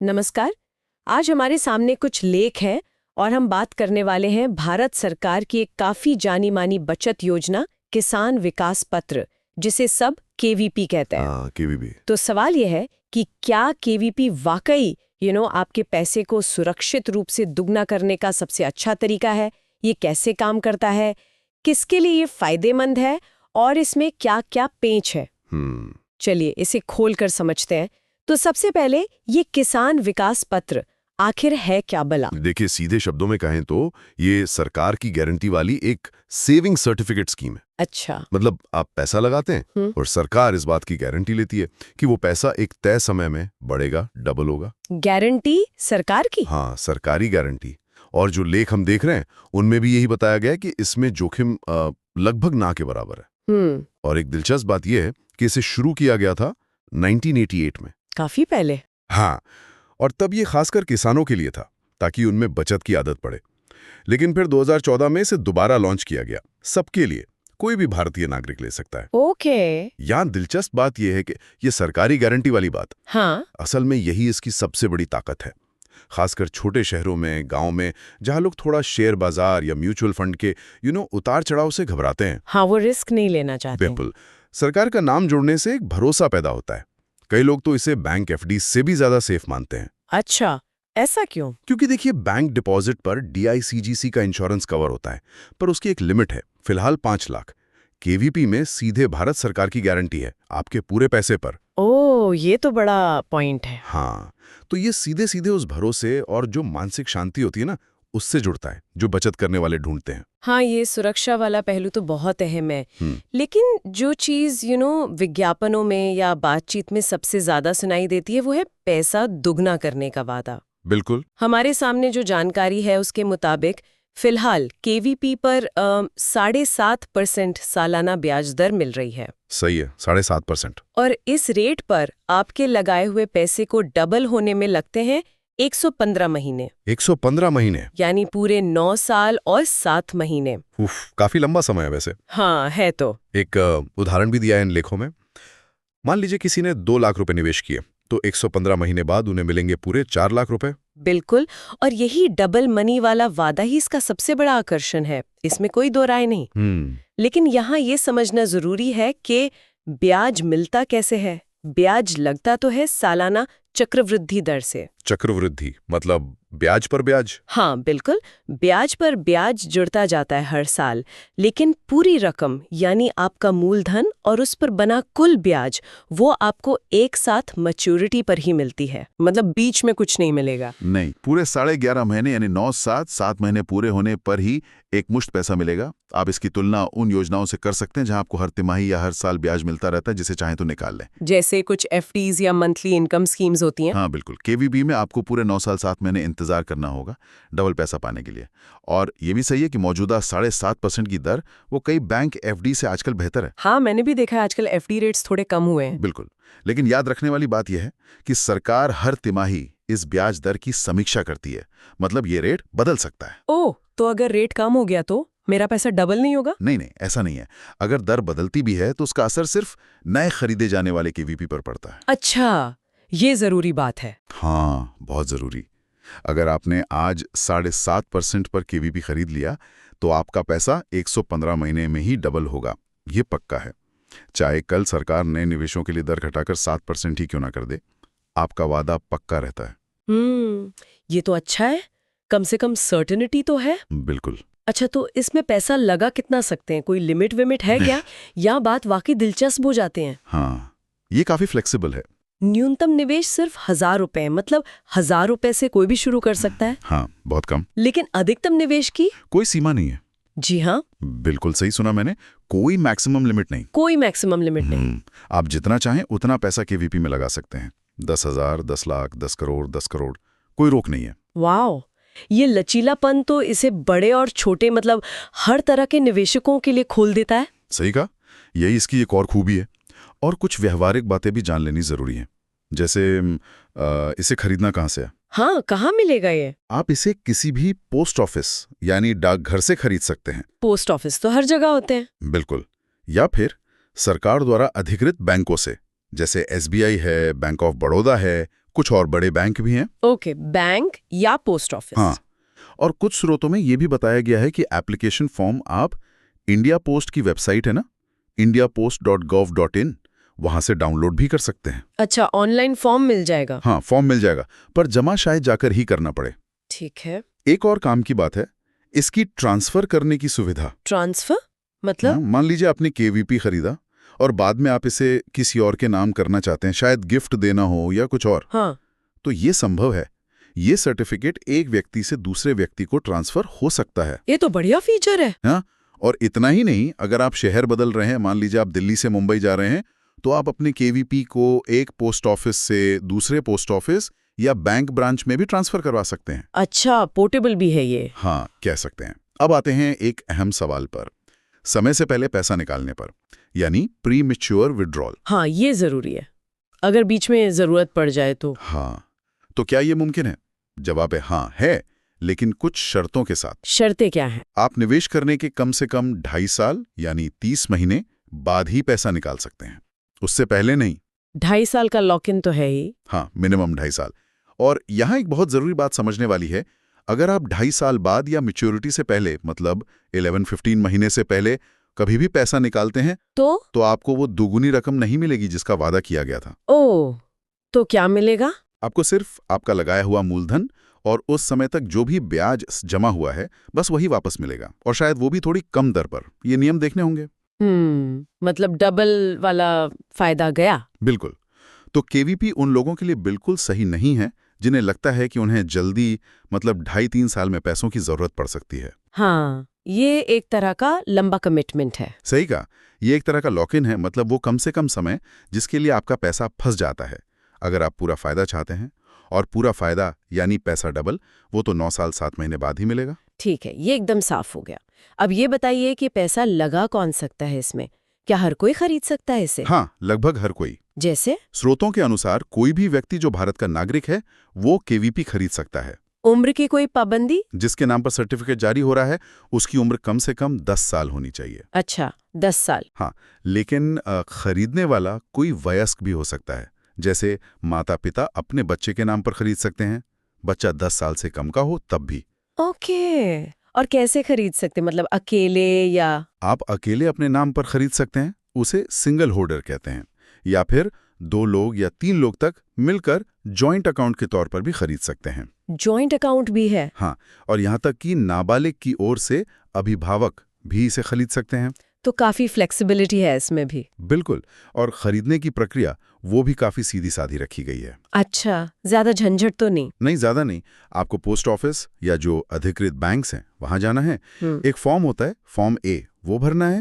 नमस्कार। आज हमारे सामने कुछ लेख हैं और हम बात करने वाले हैं भारत सरकार की एक काफी जानी मानी बचत योजना किसान विकास पत्र, जिसे सब केवीपी कहते हैं। केवीपी। तो सवाल यह है कि क्या केवीपी वाकई आपके पैसे को सुरक्षित रूप से दुगना करने का सबसे अच्छा तरीका है? ये कैसे काम करता है, किसके लिए ये फायदेमंद है और इसमें क्या क्या पेंच है? चलिए इसे खोल कर समझते हैं। तो सबसे पहले ये किसान विकास पत्र आखिर है क्या भला? देखिए, सीधे शब्दों में कहें तो ये सरकार की गारंटी वाली एक सेविंग सर्टिफिकेट स्कीम है। अच्छा। मतलब आप पैसा लगाते हैं और सरकार इस बात की गारंटी लेती है कि वो पैसा एक तय समय में बढ़ेगा, डबल होगा। गारंटी सरकार की? हाँ, सरकारी गारंटी। और जो लेख हम देख रहे हैं उनमें भी यही बताया गया है कि इसमें जोखिम लगभग ना के बराबर है। और एक दिलचस्प बात यह है कि इसे शुरू किया गया था 1988 में। काफी पहले। हाँ, और तब ये खासकर किसानों के लिए था ताकि उनमें बचत की आदत पड़े। लेकिन फिर 2014 में इसे दोबारा लॉन्च किया गया, सबके लिए, कोई भी भारतीय नागरिक ले सकता है। ओके। यहाँ दिलचस्प बात यह है कि ये सरकारी गारंटी वाली बात, हाँ, असल में यही इसकी सबसे बड़ी ताकत है। खासकर छोटे शहरों में, गांव में, जहां लोग थोड़ा शेयर बाजार या म्यूचुअल फंड के उतार चढ़ाव से घबराते हैं। हाँ, वो रिस्क नहीं लेना चाहते। बिल्कुल। सरकार का नाम जुड़ने से एक भरोसा पैदा होता है। कई लोग तो इसे बैंक एफडी से भी ज्यादा सेफ मानते हैं। अच्छा, ऐसा क्यों? क्योंकि देखिए, बैंक डिपॉजिट पर डीआईसीजीसी का इंश्योरेंस कवर होता है, पर उसकी एक लिमिट है, फिलहाल 5 लाख। केवीपी में सीधे भारत सरकार की गारंटी है आपके पूरे पैसे पर। ओह, ये तो बड़ा पॉइंट है। हाँ, तो ये सीधे सीधे उस भरोसे और जो मानसिक शांति होती है ना, उससे जुड़ता है जो बचत करने वाले ढूंढते हैं। हाँ, ये सुरक्षा वाला पहलू तो बहुत अहम है। लेकिन जो चीज विज्ञापनों में या बातचीत में सबसे ज्यादा सुनाई देती है वो है पैसा दुगना करने का वादा। बिल्कुल। हमारे सामने जो जानकारी है उसके मुताबिक फिलहाल केवीपी पर 7.5% सालाना ब्याज दर मिल रही है। सही है, 7.5%। और इस रेट पर आपके लगाए हुए पैसे को डबल होने में लगते हैं 115 महीने। 115 महीने, यानी पूरे 9 साल और 7 महीने। काफी लंबा समय है वैसे। हाँ, है तो। एक उदाहरण भी दिया है इन लेखों में। मान लीजिए किसी ने 2 लाख रुपए निवेश किए, तो 115 महीने बाद उन्हें मिलेंगे पूरे 4 लाख रुपए। बिल्कुल। और यही डबल मनी वाला वादा ही इसका सबसे बड़ा आकर्षण है, इसमें कोई दो राय नहीं। लेकिन यहाँ ये समझना जरूरी है कि ब्याज मिलता कैसे है। ब्याज लगता तो है सालाना चक्रवृद्धि दर से। चक्रवृद्धि मतलब ब्याज पर ब्याज? हाँ, बिल्कुल। ब्याज पर ब्याज जुड़ता जाता है हर साल, लेकिन पूरी रकम यानी आपका मूलधन और उस पर बना कुल ब्याज वो आपको एक साथ मैच्योरिटी पर ही मिलती है। मतलब बीच में कुछ नहीं मिलेगा। नहीं, पूरे 11.5 महीने यानी 9-7 महीने पूरे होने पर ही एक मुश्त पैसा मिलेगा। आप इसकी तुलना उन योजनाओं से कर सकते हैं जहां आपको हर तिमाही या हर साल ब्याज मिलता रहता है, जिसे चाहें तो निकाल लें। जैसे कुछ एफडीज या मंथली इनकम स्कीम्स होती हैं। हाँ बिल्कुल। केवीबी में आपको पूरे 9 साल 7 महीने इंतजार करना होगा डबल पैसा पाने के लिए। और ये भी सही है कि मौजूदा 7.5% की दर वो कई बैंक एफडी से आजकल बेहतर है। हाँ, मैंने भी देखा है आजकल एफडी रेट्स थोड़े कम हुए हैं। बिल्कुल। लेकिन याद रखने वाली बात यह है कि सरकार हर तिमाही इस ब्याज दर की समीक्षा करती है। मतलब ये रेट बदल सकता है। ओह, तो अगर रेट कम हो गया तो मेरा पैसा डबल नहीं होगा? नहीं, ऐसा नहीं है। अगर दर बदलती भी है तो उसका असर सिर्फ नए खरीदे जाने वाले केवीपी पर पड़ता है। अच्छा, ये जरूरी बात है। हाँ, बहुत जरूरी। अगर आपने आज 7.5% पर केवीपी खरीद लिया तो आपका पैसा 115 महीने में ही डबल होगा। ये पक्का है। चाहे कल सरकार नए निवेशों के लिए दर घटाकर 7% ही क्यों ना कर दे, आपका वादा पक्का रहता है। ये तो अच्छा है। कम से कम सर्टेनिटी तो है। बिल्कुल। अच्छा, तो इसमें पैसा लगा कितना सकते हैं? कोई लिमिट विमिट है क्या? या बात वाकई दिलचस्प हो जाते हैं? हाँ, ये काफी फ्लेक्सिबल है। न्यूनतम निवेश सिर्फ 1000 रुपए, मतलब 1000 रुपए से कोई भी शुरू कर सकता है। हाँ, बहुत कम। लेकिन अधिकतम निवेश की कोई सीमा नहीं है। जी हाँ, बिल्कुल सही सुना मैंने। कोई मैक्सिमम लिमिट नहीं। कोई मैक्सिमम लिमिट नहीं। आप जितना चाहें उतना पैसा केवीपी में लगा सकते हैं। 10,000, 10 लाख, 10 करोड़, 10 करोड़, कोई रोक नहीं है। वाह, ये लचीलापन तो इसे बड़े और छोटे मतलब हर तरह के निवेशकों के लिए खोल देता है। सही कहा। यही इसकी एक और खूबी है। और कुछ व्यवहारिक बातें भी जान लेनी जरूरी हैं। जैसे इसे खरीदना कहाँ से है? हाँ, कहाँ मिलेगा ये? आप इसे किसी भी पोस्ट ऑफिस यानी डाकघर से खरीद सकते हैं। पोस्ट ऑफिस तो हर जगह होते हैं। बिल्कुल। या फिर सरकार द्वारा अधिकृत बैंकों से, जैसे एसबीआई है, बैंक ऑफ बड़ौदा है, कुछ और बड़े बैंक भी हैं। ओके, बैंक या पोस्ट ऑफिस। हाँ, और कुछ स्रोतों में ये भी बताया गया है कि एप्लीकेशन फॉर्म आप इंडिया पोस्ट की वेबसाइट है ना, indiapost.gov.in, वहां से डाउनलोड भी कर सकते हैं। अच्छा, ऑनलाइन फॉर्म मिल जाएगा। हाँ, फॉर्म मिल जाएगा, पर जमा शायद जाकर ही करना पड़े। ठीक है। एक और काम की बात है, इसकी ट्रांसफर करने की सुविधा। ट्रांसफर मतलब? हाँ, मान लीजिए आपने केवीपी खरीदा और बाद में आप इसे किसी और के नाम करना चाहते हैं, शायद गिफ्ट देना हो या कुछ और। हाँ, तो ये संभव है। ये सर्टिफिकेट एक व्यक्ति से दूसरे व्यक्ति को ट्रांसफर हो सकता है। ये तो बढ़िया फीचर है। हाँ, और इतना ही नहीं, अगर आप शहर बदल रहे हैं, मान लीजिए आप दिल्ली से मुंबई जा रहे हैं, तो आप अपने केवीपी को एक पोस्ट ऑफिस से दूसरे पोस्ट ऑफिस या बैंक ब्रांच में भी ट्रांसफर करवा सकते हैं। अच्छा, पोर्टेबल भी है ये। हाँ, कह सकते हैं। अब आते हैं एक अहम सवाल पर, समय से पहले पैसा निकालने पर, यानी प्री मैच्योर विड्रॉल। हाँ, ये जरूरी है, अगर बीच में जरूरत पड़ जाए तो। हाँ, तो क्या ये मुमकिन है? जवाब है हाँ है, लेकिन कुछ शर्तों के साथ। शर्तें क्या हैं? आप निवेश करने के कम से कम 2.5 साल यानी 30 महीने बाद ही पैसा निकाल सकते हैं, उससे पहले नहीं। 2.5 साल का लॉक इन तो है ही। हाँ, मिनिमम 2.5 साल। और यहाँ एक बहुत जरूरी बात समझने वाली है, अगर आप 2.5 साल बाद या मैच्योरिटी से पहले, मतलब 11-15 महीने से पहले कभी भी पैसा निकालते हैं तो आपको वो दुगुनी रकम नहीं मिलेगी जिसका वादा किया गया था। ओह, तो क्या मिलेगा? आपको सिर्फ आपका लगाया हुआ मूलधन और उस समय तक जो भी ब्याज जमा हुआ है, बस वही वापस मिलेगा, और शायद वो भी थोड़ी कम दर पर। ये नियम देखने होंगे। मतलब डबल वाला फायदा गया। बिल्कुल। तो केवीपी उन लोगों के लिए बिल्कुल सही नहीं है जिन्हें लगता है कि उन्हें जल्दी, मतलब 2.5-3 साल में पैसों की जरूरत पड़ सकती है। हाँ, ये एक तरह का लंबा कमिटमेंट है। सही कहा, ये एक तरह का लॉक इन है, मतलब वो कम से कम समय जिसके लिए आपका पैसा फंस जाता है। अगर आप पूरा फायदा चाहते हैं, और पूरा फायदा यानी पैसा डबल, वो तो 9 साल 7 महीने बाद ही मिलेगा। ठीक है, ये एकदम साफ हो गया। अब ये बताइए कि पैसा लगा कौन सकता है इसमें? क्या हर कोई खरीद सकता है इसे? हाँ, लगभग हर कोई। जैसे? स्रोतों के अनुसार कोई भी व्यक्ति जो भारत का नागरिक है, वो केवीपी खरीद सकता है। उम्र की कोई पाबंदी? जिसके नाम पर सर्टिफिकेट जारी हो रहा है, उसकी उम्र कम से कम 10 साल होनी चाहिए। अच्छा, 10 साल। हाँ, लेकिन खरीदने वाला कोई वयस्क भी हो सकता है। जैसे माता पिता अपने बच्चे के नाम पर खरीद सकते हैं, बच्चा 10 साल से कम का हो तब भी। ओके, और कैसे खरीद सकते, मतलब अकेले या? आप अकेले अपने नाम पर खरीद सकते हैं, उसे सिंगल होल्डर कहते हैं, या फिर 2 लोग या 3 लोग तक मिलकर जॉइंट अकाउंट के तौर पर भी खरीद सकते हैं। जॉइंट अकाउंट भी है? हाँ, और यहाँ तक कि नाबालिग की ओर से अभिभावक भी इसे खरीद सकते हैं। तो काफी फ्लेक्सिबिलिटी है इसमें भी। बिल्कुल, और खरीदने की प्रक्रिया वो भी काफी सीधी सादी रखी गई है। अच्छा, ज्यादा झंझट तो नहीं? नहीं, ज्यादा नहीं। आपको पोस्ट ऑफिस या जो अधिकृत बैंक्स हैं वहां जाना है, एक फॉर्म होता है, फॉर्म ए, वो भरना है,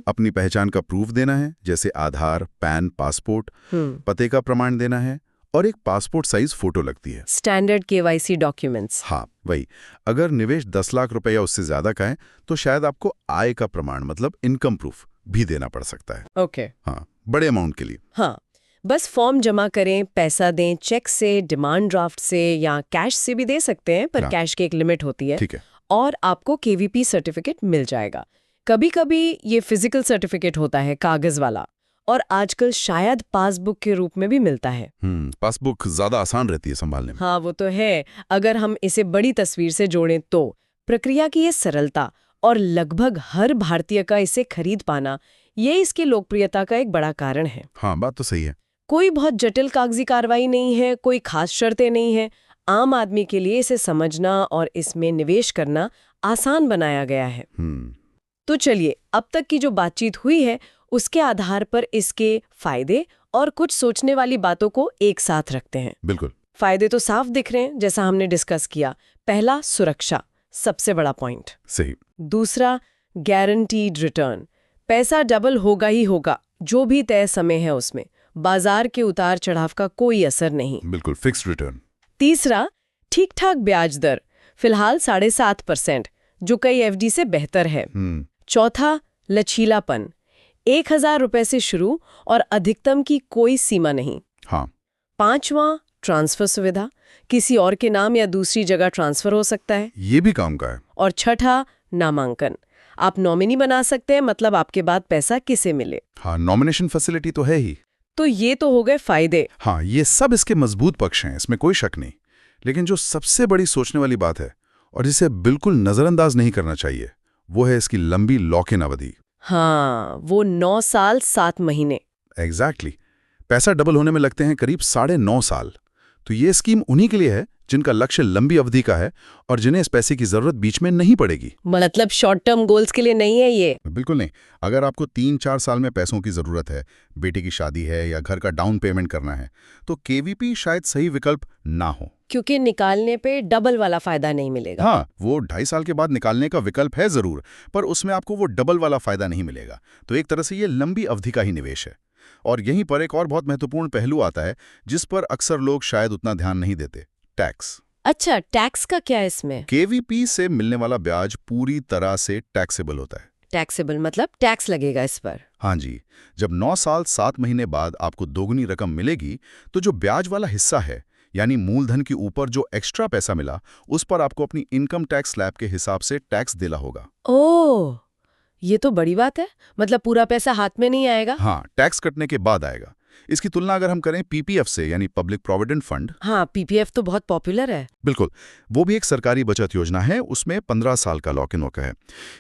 अपनी पहचान का प्रूफ देना है, जैसे आधार, पैन, पासपोर्ट, पते का प्रमाण देना है, और एक पासपोर्ट साइज फोटो लगती है। Standard KYC documents. हाँ, वही। अगर निवेश 10 लाख रुपए या उससे ज्यादा का है तो शायद आपको आय का प्रमाण, मतलब इनकम प्रूफ भी देना पड़ सकता है। ओके। हाँ, बड़े अमाउंट के लिए। हाँ, बस फॉर्म जमा करें, पैसा दें, चेक से, डिमांड ड्राफ्ट से या कैश से भी दे सकते हैं, पर कैश की एक लिमिट होती है। ठीक है। और आपको केवीपी सर्टिफिकेट मिल जाएगा। कभी कभी ये फिजिकल सर्टिफिकेट होता है, कागज वाला, और आजकल शायद पासबुक के रूप में भी मिलता है। पासबुक ज्यादा आसान रहती है संभालने में। हाँ, वो तो है। अगर हम इसे बड़ी तस्वीर से जोड़ें तो प्रक्रिया की ये सरलता और लगभग हर भारतीय का इसे खरीद पाना, ये इसकी लोकप्रियता का एक बड़ा कारण है। हाँ, बात तो सही है। कोई बहुत जटिल कागजी कार्रवाई नहीं है, कोई खास शर्तें नहीं है। आम आदमी के लिए इसे समझना और इसमें निवेश करना आसान बनाया गया है। तो चलिए, अब तक की जो बातचीत हुई है उसके आधार पर इसके फायदे और कुछ सोचने वाली बातों को एक साथ रखते हैं। बिल्कुल। फायदे तो साफ दिख रहे हैं, जैसा हमने डिस्कस किया। पहला, सुरक्षा, सबसे बड़ा पॉइंट। सही। दूसरा, गारंटीड रिटर्न, पैसा डबल होगा ही होगा, जो भी तय समय है उसमें बाजार के उतार चढ़ाव का कोई असर नहीं। बिल्कुल, फिक्स्ड रिटर्न। तीसरा, ठीक ठाक ब्याज दर, फिलहाल 7.5%, जो कई एफडी से बेहतर है। चौथा, लचीलापन, 1,000 रुपए से शुरू और अधिकतम की कोई सीमा नहीं। हाँ। पांचवा, ट्रांसफर सुविधा, किसी और के नाम या दूसरी जगह ट्रांसफर हो सकता है, ये भी काम का है। और छठा, नामांकन, आप नॉमिनी बना सकते हैं, मतलब आपके बाद पैसा किसे मिले। हाँ, नॉमिनेशन फैसिलिटी तो है ही। तो ये तो हो गए फायदे। हाँ, ये सब इसके मजबूत पक्ष हैं, इसमें कोई शक नहीं। लेकिन जो सबसे बड़ी सोचने वाली बात है और जिसे बिल्कुल नजरअंदाज नहीं करना चाहिए, वो है इसकी लंबी लॉक इन अवधि। हाँ, वो 9 साल 7 महीने। एग्जैक्टली। पैसा डबल होने में लगते हैं करीब 9.5 साल। तो ये स्कीम उन्हीं के लिए है जिनका लक्ष्य लंबी अवधि का है और जिन्हें इस पैसे की जरूरत बीच में नहीं पड़ेगी। मतलब शॉर्ट टर्म गोल्स के लिए नहीं है ये? बिल्कुल नहीं। अगर आपको 3-4 साल में पैसों की जरूरत है, बेटे की शादी है या घर का डाउन पेमेंट करना है, तो केवीपी शायद सही विकल्प ना हो। क्योंकि निकालने पे डबल वाला फायदा नहीं मिलेगा। हाँ, वो 2.5 साल के बाद निकालने का विकल्प है जरूर, पर उसमें आपको वो डबल वाला फायदा नहीं मिलेगा। तो एक तरह से ये लंबी अवधि का ही निवेश है। और यहीं पर एक और बहुत महत्वपूर्ण पहलू आता है जिस पर अक्सर लोग शायद उतना ध्यान नहीं देते, टैक्स। अच्छा, टैक्स का क्या है इसमें? केवीपी से मिलने वाला ब्याज पूरी तरह से टैक्सेबल होता है। टैक्सेबल मतलब टैक्स लगेगा इस पर? हाँ जी। जब 9 साल 7 महीने बाद आपको दोगुनी रकम मिलेगी, तो जो ब्याज वाला हिस्सा है, यानी मूलधन के ऊपर जो एक्स्ट्रा पैसा मिला, उस पर आपको अपनी इनकम टैक्स स्लैब के हिसाब से टैक्स देना होगा। ओह, ये तो बड़ी बात है। मतलब पूरा पैसा हाथ में नहीं आएगा? हाँ, टैक्स कटने के बाद आएगा। इसकी तुलना अगर हम करें पीपीएफ से, यानी पब्लिक प्रोविडेंट फंड। हाँ, पीपीएफ तो बहुत पॉपुलर है। बिल्कुल, वो भी एक सरकारी बचत योजना है, उसमें 15 साल का लॉक इन मौका है।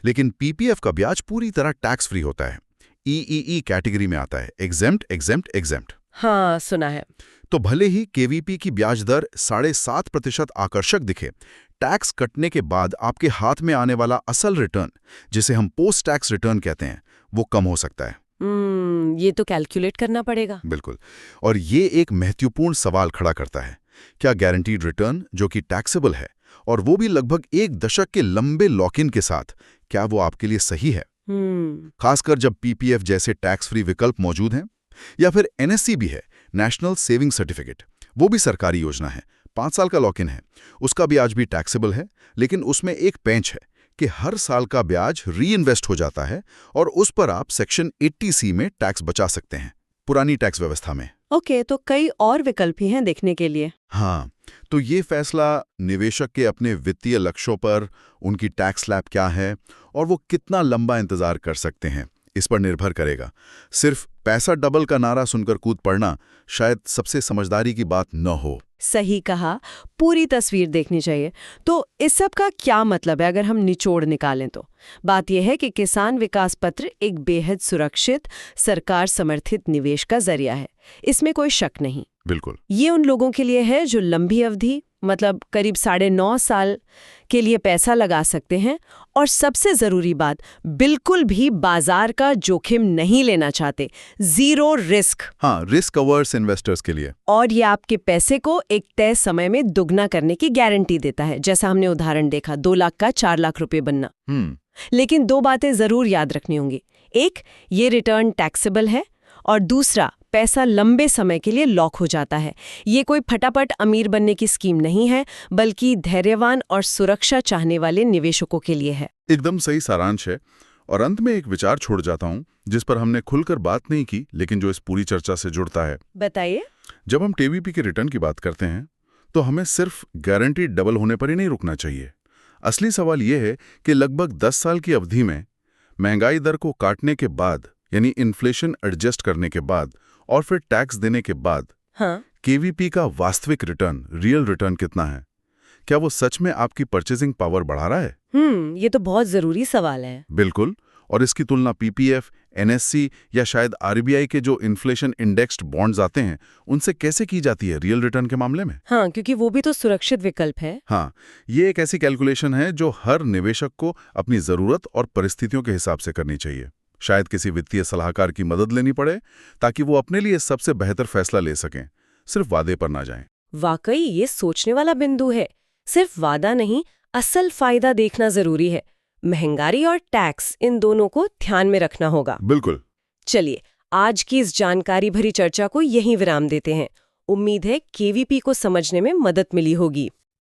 लेकिन पीपीएफ का ब्याज पूरी तरह टैक्स फ्री होता है, ईईई कैटेगरी में आता है, एग्जेम्प्ट एग्जेम्प्ट एग्जेम्प्ट। हाँ, सुना है। तो भले ही केवीपी की ब्याज दर 7.5% आकर्षक दिखे, टैक्स कटने के बाद आपके हाथ में आने वाला असल रिटर्न, जिसे हम पोस्ट टैक्स रिटर्न कहते हैं, वो कम हो सकता है। ये तो कैलकुलेट करना पड़ेगा। बिल्कुल। और ये एक महत्वपूर्ण सवाल खड़ा करता है, क्या गारंटीड रिटर्न, जो कि टैक्सेबल है, और वो भी लगभग 1 दशक के लंबे लॉक इन के साथ, क्या वो आपके लिए सही है? खासकर जब पीपीएफ जैसे टैक्स फ्री विकल्प मौजूद हैं, या फिर एनएससी भी है, नेशनल सेविंग सर्टिफिकेट। वो भी सरकारी योजना है, 5 साल का लॉक इन है, उसका ब्याज भी टैक्सेबल है, लेकिन उसमें एक पेंच है कि हर साल का ब्याज री इन्वेस्ट हो जाता है और उस पर आप सेक्शन 80C में टैक्स बचा सकते हैं, पुरानी टैक्स व्यवस्था में। ओके, तो कई और विकल्प ही हैं देखने के लिए। हाँ, तो ये फैसला निवेशक के अपने वित्तीय लक्ष्यों पर, उनकी टैक्स स्लैब क्या है और वो कितना लंबा इंतजार कर सकते हैं, इस पर निर्भर करेगा। सिर्फ पैसा डबल का नारा सुनकर कूद पड़ना शायद सबसे समझदारी की बात न हो। सही कहा, पूरी तस्वीर देखनी चाहिए। तो इस सब का क्या मतलब है अगर हम निचोड़ निकालें तो? बात यह है कि किसान विकास पत्र एक बेहद सुरक्षित, सरकार समर्थित निवेश का जरिया है, इसमें कोई शक नहीं। बिल्कुल। ये उन लोगों के लिए है जो लंबी अवधि, मतलब करीब 9.5 साल के लिए पैसा लगा सकते हैं, और सबसे जरूरी बात, बिल्कुल भी बाजार का जोखिम नहीं लेना चाहते, जीरो रिस्क। हाँ, रिस्क अवर्स इन्वेस्टर्स के लिए। और ये आपके पैसे को एक तय समय में दुगना करने की गारंटी देता है, जैसा हमने उदाहरण देखा, 2 लाख का 4 लाख रुपए बनना। लेकिन 2 बातें जरूर याद रखनी होंगी। एक, ये रिटर्न टैक्सेबल है, और दूसरा, पैसा लंबे समय के लिए लॉक हो जाता है। ये कोई फटाफट अमीर बनने की स्कीम नहीं है, बल्कि धैर्यवान और सुरक्षा चाहने वाले निवेशकों के लिए है। एकदम सही सारांश है। और अंत में एक विचार छोड़ जाता हूँ जिस पर हमने खुलकर बात नहीं की, लेकिन जो इस पूरी चर्चा से जुड़ता है। बताइए। जब हम केवीपी के रिटर्न की बात करते हैं, तो हमें सिर्फ गारंटीड डबल होने पर ही नहीं रुकना चाहिए। असली सवाल यह है कि लगभग 10 साल की अवधि में महंगाई दर को काटने के बाद, यानी इन्फ्लेशन एडजस्ट करने के बाद और फिर टैक्स देने के बाद, हाँ, केवीपी का वास्तविक रिटर्न, रियल रिटर्न कितना है? क्या वो सच में आपकी परचेजिंग पावर बढ़ा रहा है? ये तो बहुत जरूरी सवाल है। बिल्कुल। और इसकी तुलना पीपीएफ, एनएससी या शायद आरबीआई के जो इन्फ्लेशन इंडेक्स्ड बॉन्ड्स आते हैं, उनसे कैसे की जाती है रियल रिटर्न के मामले में? हाँ, क्योंकि वो भी तो सुरक्षित विकल्प है। हाँ, ये एक ऐसी कैलकुलेशन है जो हर निवेशक को अपनी जरूरत और परिस्थितियों के हिसाब से करनी चाहिए। शायद किसी वित्तीय सलाहकार की मदद लेनी पड़े ताकि वो अपने लिए सबसे बेहतर फैसला ले सकें, सिर्फ वादे पर ना जाएं। वाकई ये सोचने वाला बिंदु है। सिर्फ वादा नहीं, असल फायदा देखना जरूरी है। महंगाई और टैक्स, इन दोनों को ध्यान में रखना होगा। बिल्कुल। चलिए, आज की इस जानकारी भरी चर्चा को यहीं विराम देते हैं। उम्मीद है केवीपी को समझने में मदद मिली होगी।